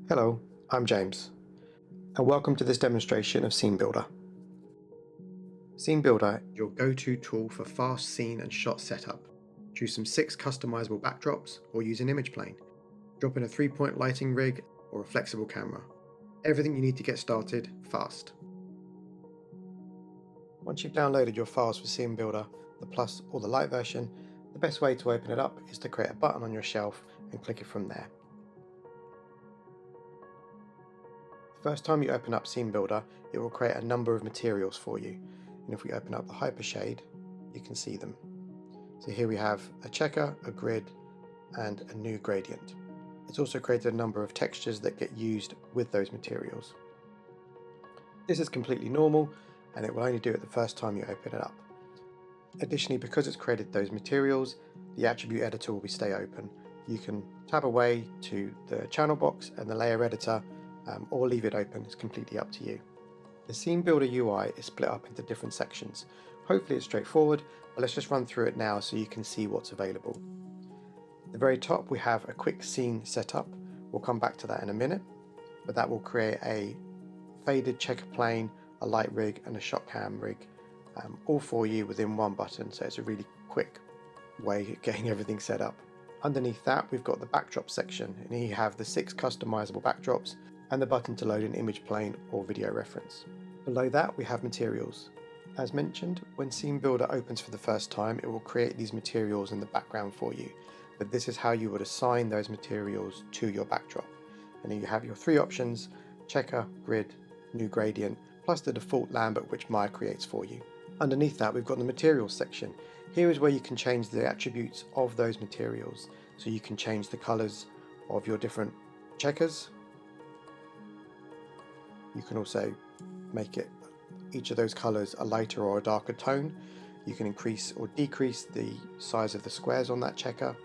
Hello, I'm James, and welcome to this demonstration of Scene Builder. Scene Builder is your go-to tool for fast scene and shot setup. Choose some 6 customizable backdrops or use an image plane. Drop in a 3-point lighting rig or a flexible camera. Everything you need to get started fast. Once you've downloaded your files for Scene Builder, the Plus or the Lite version, the best way to open it up is to create a button on your shelf and click it from there. The first time you open up Scene Builder, it will create a number of materials for you, and if we open up the Hypershade, you can see them. So here we have a checker, a grid, and a new gradient. It's also created a number of textures that get used with those materials. This is completely normal, and it will only do it the first time you open it up. Additionally, because it's created those materials, the attribute editor will stay open. You can tab away to the channel box and the layer editor, or leave it open. It's completely up to you. The Scene Builder UI is split up into different sections. Hopefully it's straightforward, but let's just run through it now so you can see what's available. At the very top we have a quick scene setup. We'll come back to that in a minute, but that will create a faded checker plane, a light rig and a shot cam rig, all for you within one button, so it's a really quick way of getting everything set up. Underneath that we've got the backdrop section, and here you have the 6 customizable backdrops and the button to load an image plane or video reference. Below that we have materials. As mentioned, when Scene Builder opens for the first time, it will create these materials in the background for you, but this is how you would assign those materials to your backdrop. And then you have your 3 options: checker, grid, new gradient, plus the default Lambert which Maya creates for you. Underneath that we've got the materials section. Here is where you can change the attributes of those materials, so you can change the colors of your different checkers. You can also make each of those colors a lighter or a darker tone. You can increase or decrease the size of the squares on that checker,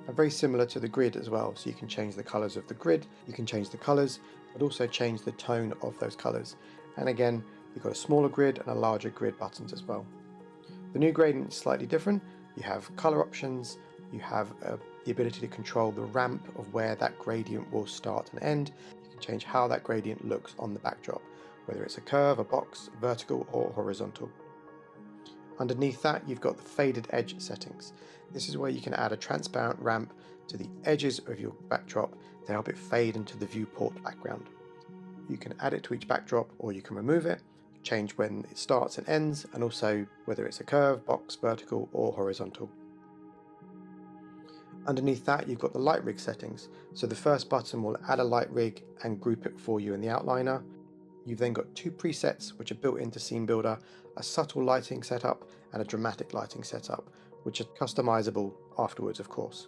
and very similar to the grid as well, so you can change the colors of the grid, you can change the colors, but also change the tone of those colors. And again, you've got a smaller grid and a larger grid buttons as well. The new gradient is slightly different. You have color options, you have the ability to control the ramp of where that gradient will start and end. Change how that gradient looks on the backdrop, whether it's a curve, a box, vertical or horizontal. Underneath that you've got the faded edge settings. This is where you can add a transparent ramp to the edges of your backdrop to help it fade into the viewport background. You can add it to each backdrop or you can remove it, change when it starts and ends, and also whether it's a curve, box, vertical or horizontal. Underneath that you've got the light rig settings, so the first button will add a light rig and group it for you in the outliner. You've then got 2 presets which are built into Scene Builder, a subtle lighting setup and a dramatic lighting setup, which are customizable afterwards of course.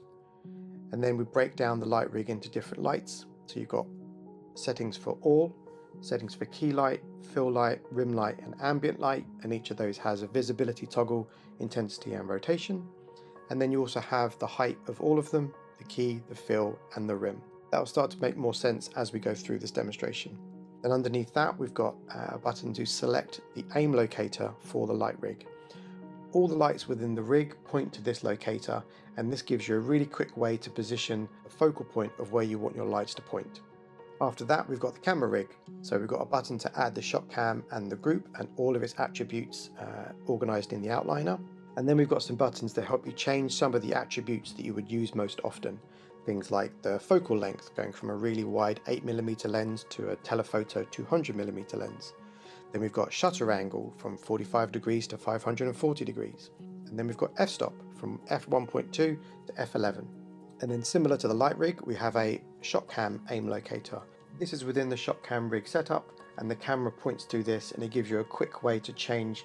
And then we break down the light rig into different lights, so you've got settings for all, settings for key light, fill light, rim light and ambient light, and each of those has a visibility toggle, intensity and rotation. And then you also have the height of all of them, the key, the fill and the rim. That will start to make more sense as we go through this demonstration. Then underneath that we've got a button to select the aim locator for the light rig. All the lights within the rig point to this locator, and this gives you a really quick way to position the focal point of where you want your lights to point. After that we've got the camera rig, so we've got a button to add the shot cam and the group and all of its attributes organized in the outliner. And then we've got some buttons that help you change some of the attributes that you would use most often. Things like the focal length, going from a really wide 8mm lens to a telephoto 200mm lens. Then we've got shutter angle from 45 degrees to 540 degrees. And then we've got f-stop from f1.2 to f11. And then similar to the light rig, we have a shot cam aim locator. This is within the shot cam rig setup, and the camera points to this and it gives you a quick way to change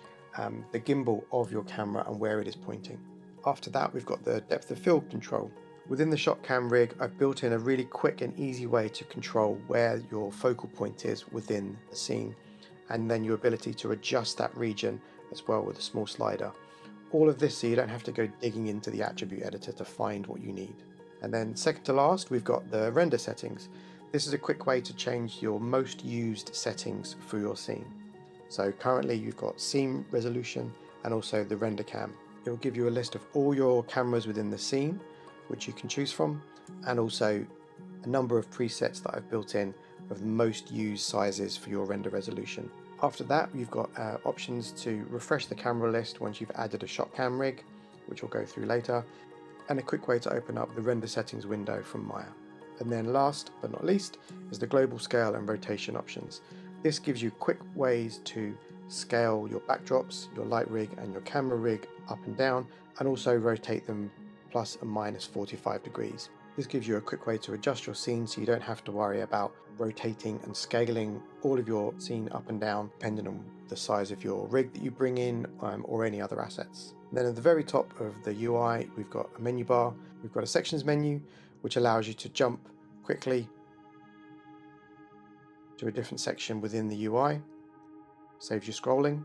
the gimbal of your camera and where it is pointing. After that we've got the depth of field control. Within the shot cam rig I've built in a really quick and easy way to control where your focal point is within the scene, and then your ability to adjust that region as well with a small slider. All of this so you don't have to go digging into the attribute editor to find what you need. And then second to last we've got the render settings. This is a quick way to change your most used settings for your scene. So currently you've got scene resolution and also the render cam. It will give you a list of all your cameras within the scene which you can choose from, and also a number of presets that I've built in of the most used sizes for your render resolution. After that, you've got options to refresh the camera list once you've added a shot cam rig, which we'll go through later, and a quick way to open up the render settings window from Maya. And then last but not least is the global scale and rotation options. This gives you quick ways to scale your backdrops, your light rig and your camera rig up and down, and also rotate them plus and minus 45 degrees. This gives you a quick way to adjust your scene so you don't have to worry about rotating and scaling all of your scene up and down depending on the size of your rig that you bring in or any other assets. And then at the very top of the UI, we've got a menu bar, we've got a sections menu, which allows you to jump quickly to a different section within the UI, saves you scrolling.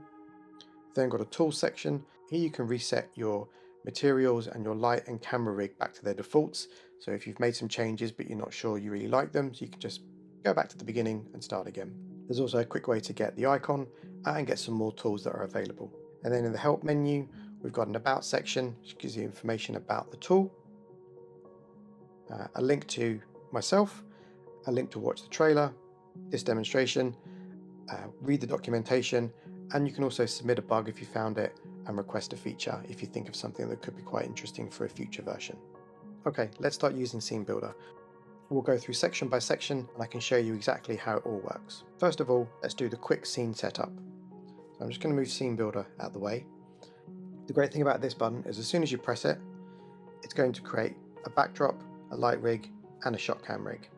Then got a tools section. Here you can reset your materials and your light and camera rig back to their defaults. So if you've made some changes but you're not sure you really like them, so you can just go back to the beginning and start again. There's also a quick way to get the icon and get some more tools that are available. And then in the help menu, we've got an about section, which gives you information about the tool, a link to myself, a link to watch the trailer, this demonstration, read the documentation, and you can also submit a bug if you found it and request a feature if you think of something that could be quite interesting for a future version. Okay, let's start using Scene Builder. We'll go through section by section and I can show you exactly how it all works. First of all, let's do the quick scene setup. So I'm just going to move Scene Builder out of the way. The great thing about this button is as soon as you press it, it's going to create a backdrop, a light rig, and a shot cam rig.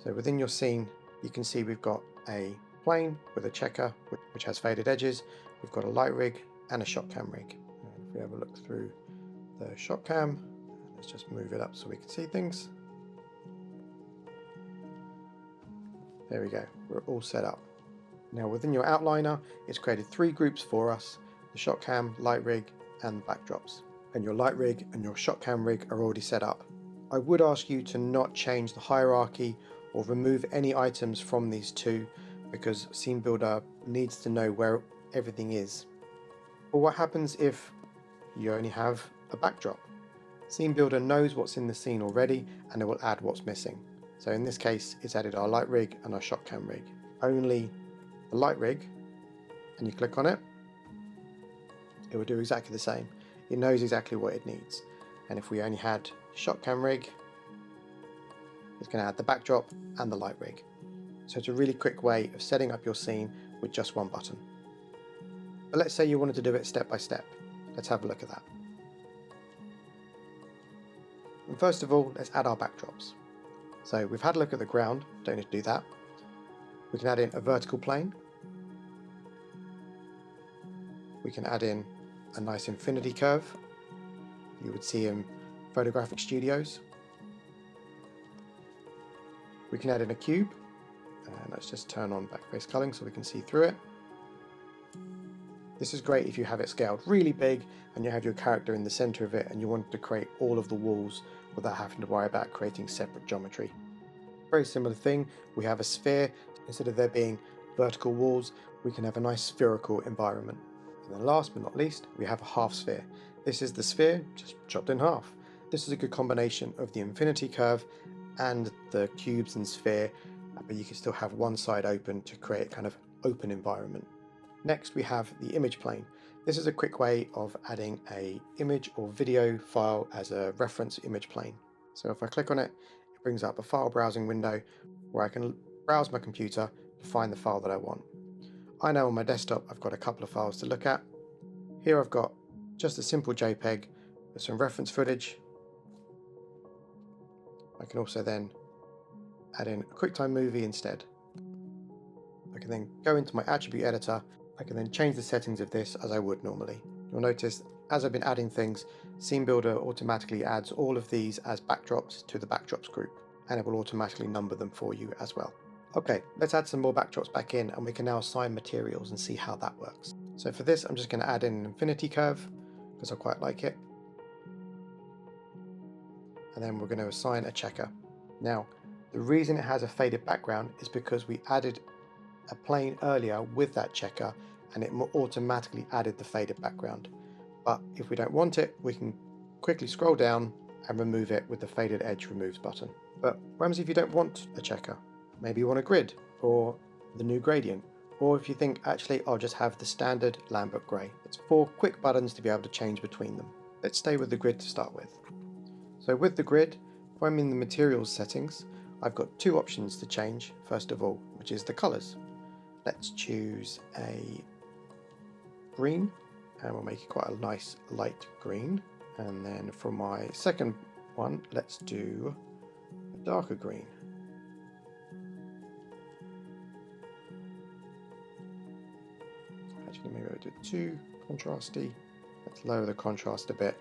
So within your scene, you can see we've got a plane with a checker which has faded edges. We've got a light rig and a shot cam rig. And if we have a look through the shot cam, let's just move it up so we can see things. There we go, we're all set up. Now within your outliner, it's created 3 groups for us: the shot cam, light rig, and the backdrops. And your light rig and your shot cam rig are already set up. I would ask you to not change the hierarchy or remove any items from these 2 because Scene Builder needs to know where everything is. But what happens if you only have a backdrop? Scene Builder knows what's in the scene already and it will add what's missing. So in this case, it's added our light rig and our shot cam rig. Only the light rig, and you click on it, it will do exactly the same. It knows exactly what it needs. And if we only had shot cam rig, it's going to add the backdrop and the light rig. So it's a really quick way of setting up your scene with just one button. But let's say you wanted to do it step by step. Let's have a look at that. And first of all, let's add our backdrops. So we've had a look at the ground, don't need to do that. We can add in a vertical plane. We can add in a nice infinity curve. You would see in photographic studios. We can add in a cube. And let's just turn on backface culling so we can see through it. This is great if you have it scaled really big and you have your character in the center of it and you want to create all of the walls without having to worry about creating separate geometry. Very similar thing, we have a sphere. Instead of there being vertical walls, we can have a nice spherical environment. And then last but not least, we have a half sphere. This is the sphere just chopped in half. This is a good combination of the infinity curve and the cubes and sphere, but you can still have one side open to create kind of open environment. Next we have the image plane. This is a quick way of adding a image or video file as a reference image plane. So if I click on it, it brings up a file browsing window where I can browse my computer to find the file that I want. I know on my desktop I've got a couple of files to look at. Here I've got just a simple JPEG with some reference footage. I can also then add in a QuickTime movie instead. I can then go into my attribute editor. I can then change the settings of this as I would normally. You'll notice as I've been adding things, Scene Builder automatically adds all of these as backdrops to the backdrops group, and it will automatically number them for you as well. Okay, let's add some more backdrops back in and we can now assign materials and see how that works. So for this, I'm just going to add in an infinity curve because I quite like it. And then we're going to assign a checker. Now, the reason it has a faded background is because we added a plane earlier with that checker and it automatically added the faded background. But if we don't want it, we can quickly scroll down and remove it with the faded edge removes button. But what happens if you don't want a checker? Maybe you want a grid or the new gradient, or if you think actually I'll just have the standard Lambert grey. It's 4 quick buttons to be able to change between them. Let's stay with the grid to start with. So with the grid, if I'm in the materials settings, I've got 2 options to change first of all, which is the colours. Let's choose a green, and we'll make it quite a nice light green. And then for my second one, let's do a darker green. Actually, maybe I'll do it too contrasty. Let's lower the contrast a bit.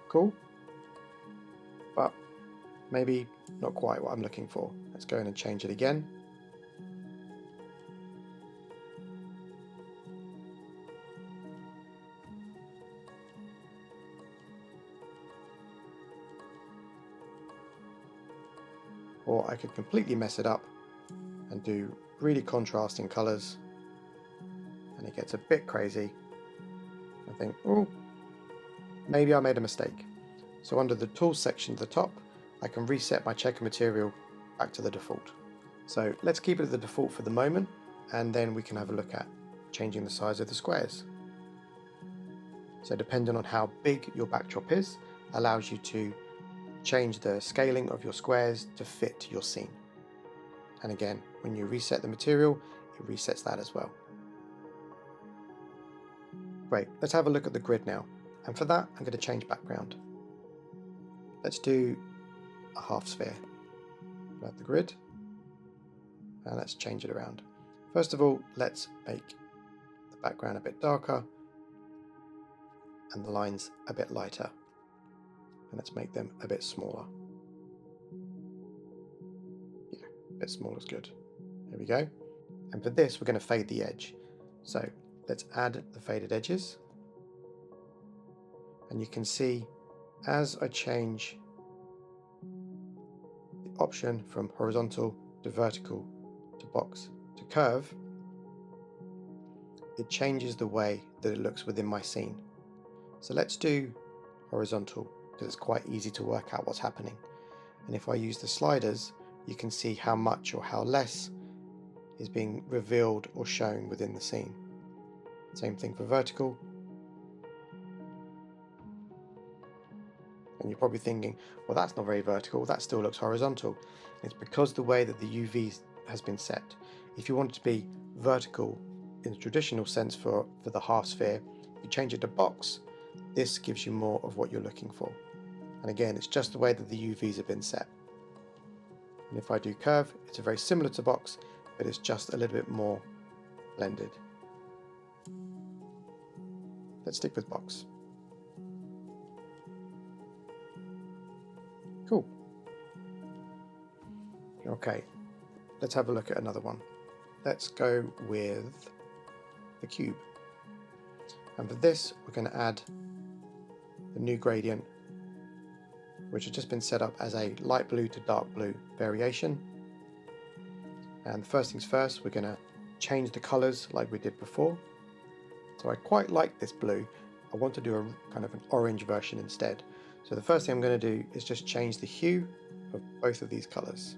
Cool, but maybe not quite what I'm looking for. Let's go in and change it again. Or I could completely mess it up and do really contrasting colours, and it gets a bit crazy. I think, oh, maybe I made a mistake. So under the tools section at the top, I can reset my checker material back to the default. So let's keep it at the default for the moment, and then we can have a look at changing the size of the squares. So depending on how big your backdrop is, allows you to change the scaling of your squares to fit your scene. And again, when you reset the material, it resets that as well. Great, let's have a look at the grid now. And for that, I'm going to change background. Let's do a half sphere. Grab the grid, and let's change it around. First of all, let's make the background a bit darker and the lines a bit lighter. And let's make them a bit smaller. Yeah, a bit smaller is good. There we go. And for this, we're going to fade the edge. So let's add the faded edges. And you can see as I change the option from horizontal to vertical to box to curve, it changes the way that it looks within my scene. So let's do horizontal, because it's quite easy to work out what's happening. And if I use the sliders, you can see how much or how less is being revealed or shown within the scene. Same thing for vertical. And you're probably thinking, well, that's not very vertical, that still looks horizontal. It's because the way that the UV has been set. If you want it to be vertical in the traditional sense for the half sphere, you change it to box, this gives you more of what you're looking for. And again, it's just the way that the UVs have been set. And if I do curve, it's very similar to box, but it's just a little bit more blended. Let's stick with box. Cool. Okay, let's have a look at another one. Let's go with the cube. And for this, we're going to add the new gradient, which has just been set up as a light blue to dark blue variation. And first things first, we're going to change the colors like we did before. So I quite like this blue. I want to do a kind of an orange version instead. So the first thing I'm going to do is just change the hue of both of these colors.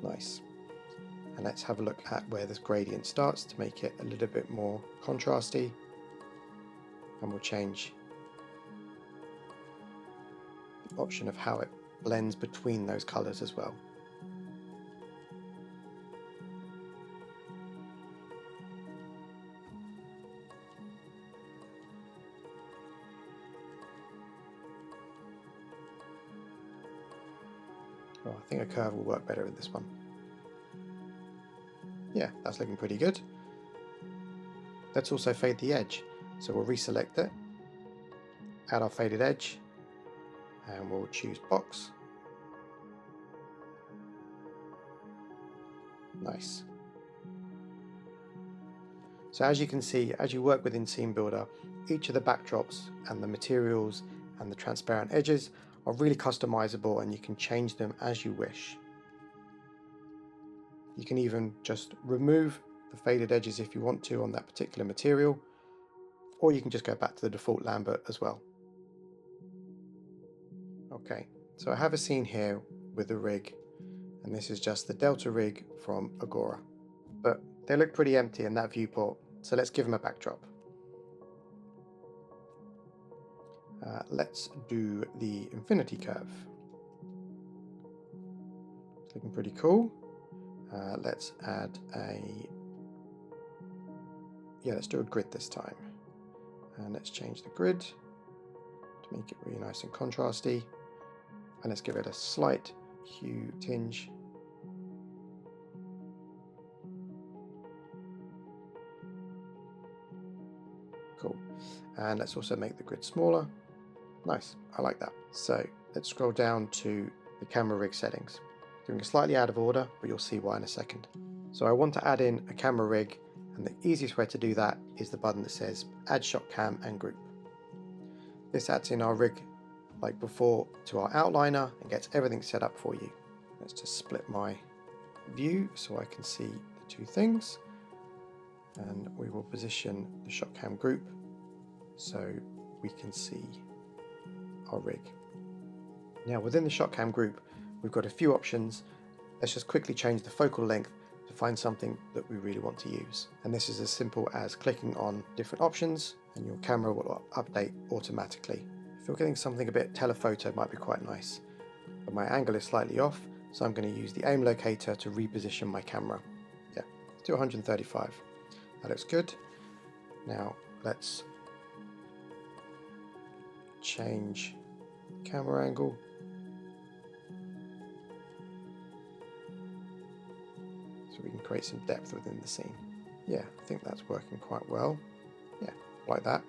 Nice. And let's have a look at where this gradient starts to make it a little bit more contrasty. And we'll change the option of how it blends between those colors as well. Oh, I think a curve will work better with this one. Yeah, that's looking pretty good. Let's also fade the edge. So we'll reselect it, add our faded edge, and we'll choose box. Nice. So as you can see, as you work within Scene Builder, each of the backdrops and the materials and the transparent edges are really customizable, and you can change them as you wish. You can even just remove the faded edges if you want to on that particular material, or you can just go back to the default Lambert as well. Okay, so I have a scene here with the rig, and this is just the Delta rig from Agora. But they look pretty empty in that viewport, so let's give them a backdrop. Let's do the infinity curve. It's looking pretty cool. Let's add let's do a grid this time. And let's change the grid to make it really nice and contrasty. And let's give it a slight hue tinge. Cool. And let's also make the grid smaller. Nice, I like that. So let's scroll down to the camera rig settings. Doing it slightly out of order, but you'll see why in a second. So I want to add in a camera rig, and the easiest way to do that is the button that says Add Shot Cam and Group. This adds in our rig like before to our outliner and gets everything set up for you. Let's just split my view so I can see the two things, and we will position the Shot Cam Group so we can see our rig. Now within the Shot Cam Group, we've got a few options. Let's just quickly change the focal length to find something that we really want to use. And this is as simple as clicking on different options and your camera will update automatically. If you're getting something a bit telephoto, it might be quite nice. But my angle is slightly off, so I'm going to use the aim locator to reposition my camera. Yeah, let's do 135. That looks good. Now let's change camera angle. So we can create some depth within the scene. Yeah, I think that's working quite well. Yeah, like that.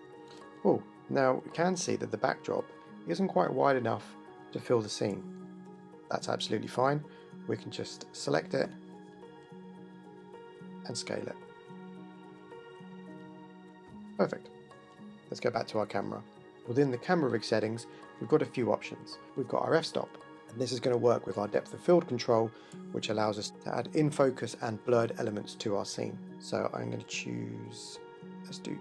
Oh, now we can see that the backdrop isn't quite wide enough to fill the scene. That's absolutely fine. We can just select it and scale it. Perfect. Let's go back to our camera. Within the camera rig settings, we've got a few options. We've got our f-stop, and this is going to work with our depth of field control, which allows us to add in focus and blurred elements to our scene. So I'm going to choose, let's do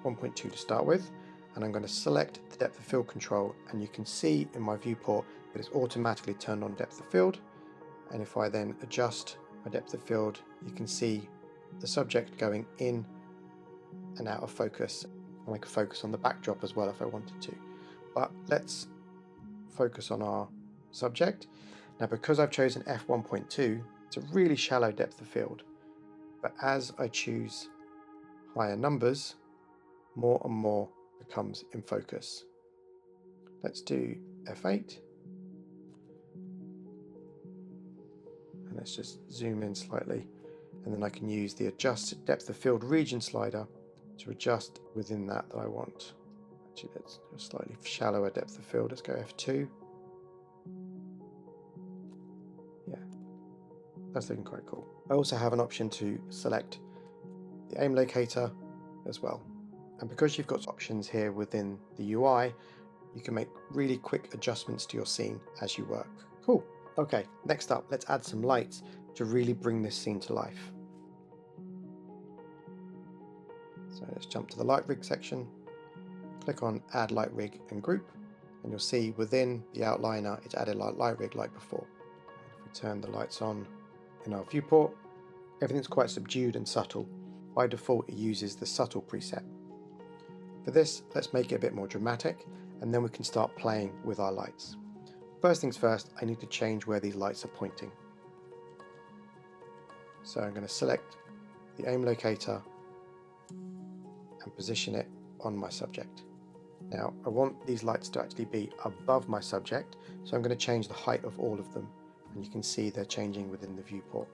f1.2 to start with, and I'm going to select the depth of field control, and you can see in my viewport that it's automatically turned on depth of field. And if I then adjust my depth of field, you can see the subject going in and out of focus. And I could focus on the backdrop as well if I wanted to. But let's focus on our subject. Now because I've chosen f1.2, it's a really shallow depth of field. But as I choose higher numbers, more and more becomes in focus. Let's do f8. And let's just zoom in slightly. And then I can use the adjust depth of field region slider to adjust within that I want. Actually, let's do a slightly shallower depth of field. Let's go f2. Yeah, that's looking quite cool. I also have an option to select the aim locator as well. And because you've got options here within the UI, you can make really quick adjustments to your scene as you work. Cool. Okay, next up, let's add some lights to really bring this scene to life. So let's jump to the light rig section, click on add light rig and group, and you'll see within the outliner it's added light rig like before. If we turn the lights on in our viewport, everything's quite subdued and subtle. By default it uses the subtle preset. For this, let's make it a bit more dramatic, and then we can start playing with our lights. First things first, I need to change where these lights are pointing. So I'm going to select the aim locator and position it on my subject. Now I want these lights to actually be above my subject, so I'm going to change the height of all of them, and you can see they're changing within the viewport.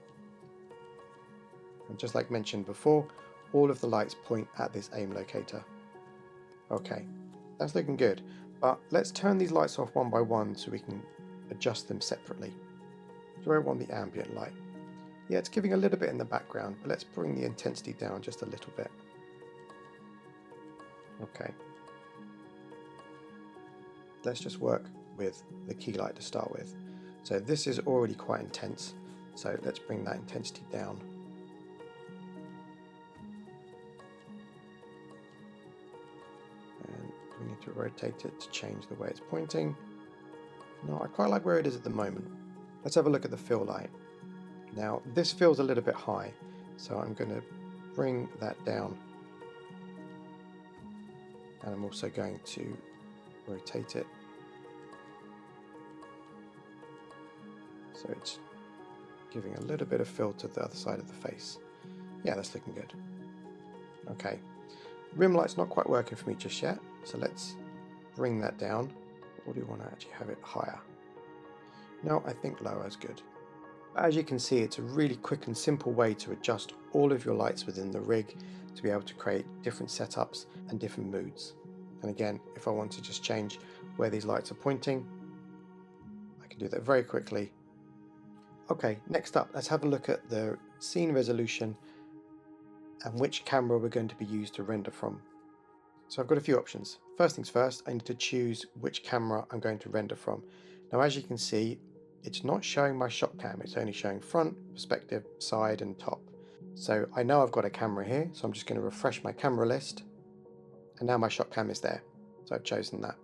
And just like mentioned before, all of the lights point at this aim locator. Okay, that's looking good, but let's turn these lights off one by one so we can adjust them separately. Do I want the ambient light? Yeah, it's giving a little bit in the background, but let's bring the intensity down just a little bit. Okay. Let's just work with the key light to start with. So this is already quite intense, so let's bring that intensity down. we need to rotate it to change the way it's pointing. No, I quite like where it is at the moment. Let's have a look at the fill light. Now this feels a little bit high, so I'm going to bring that down, and I'm also going to rotate it so it's giving a little bit of fill to the other side of the face. Yeah, that's looking good. Okay, rim light's not quite working for me just yet, so let's bring that down. Or do we want to actually have it higher? No, I think lower is good. As you can see, it's a really quick and simple way to adjust all of your lights within the rig to be able to create different setups and different moods. And again, if I want to just change where these lights are pointing, I can do that very quickly. Okay, next up, let's have a look at the scene resolution and which camera we're going to be used to render from. So I've got a few options. First things first, I need to choose which camera I'm going to render from. Now, as you can see, it's not showing my shot cam, it's only showing front, perspective, side and top. So I know I've got a camera here, so I'm just going to refresh my camera list, and now my shot cam is there. So I've chosen that.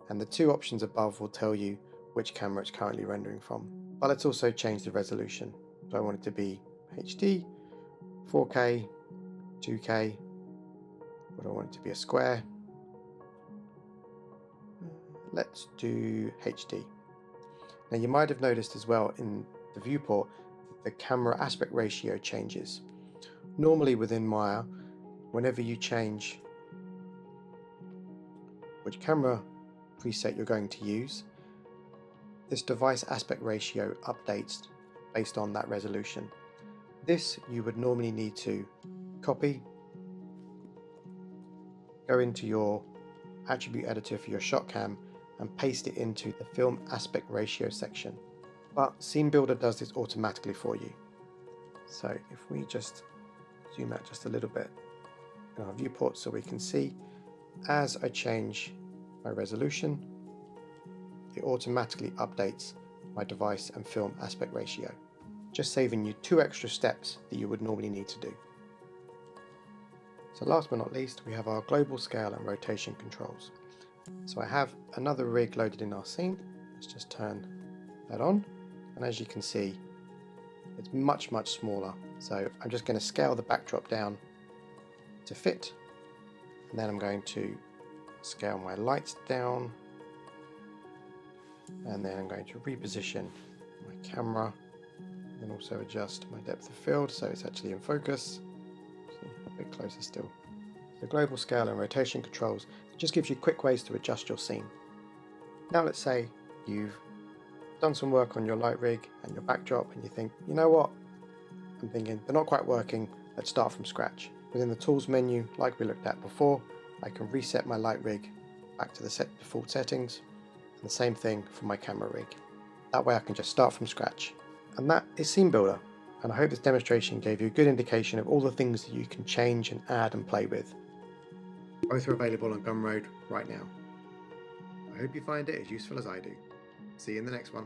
And the two options above will tell you which camera it's currently rendering from. But let's also change the resolution. Do I want it to be HD, 4K, 2K, or do I want it to be a square? Let's do HD. Now you might have noticed as well in the viewport that the camera aspect ratio changes. Normally within Maya, whenever you change which camera preset you're going to use, this device aspect ratio updates based on that resolution. This you would normally need to copy, go into your attribute editor for your shot cam and paste it into the film aspect ratio section. But Scene Builder does this automatically for you. So if we just zoom out just a little bit in our viewport so we can see, as I change my resolution, it automatically updates my device and film aspect ratio, just saving you 2 extra steps that you would normally need to do. So last but not least, we have our global scale and rotation controls. So I have another rig loaded in our scene. Let's just turn that on, and as you can see, it's much smaller. So I'm just going to scale the backdrop down to fit, and then I'm going to scale my lights down, and then I'm going to reposition my camera and also adjust my depth of field so it's actually in focus. A bit closer still. The global scale and rotation controls just gives you quick ways to adjust your scene. Now let's say you've done some work on your light rig and your backdrop and you think, you know what, I'm thinking they're not quite working, let's start from scratch. Within the tools menu, like we looked at before, I can reset my light rig back to the default settings, and the same thing for my camera rig. That way I can just start from scratch. And that is Scene Builder, and I hope this demonstration gave you a good indication of all the things that you can change and add and play with. Both are available on Gumroad right now. I hope you find it as useful as I do. See you in the next one.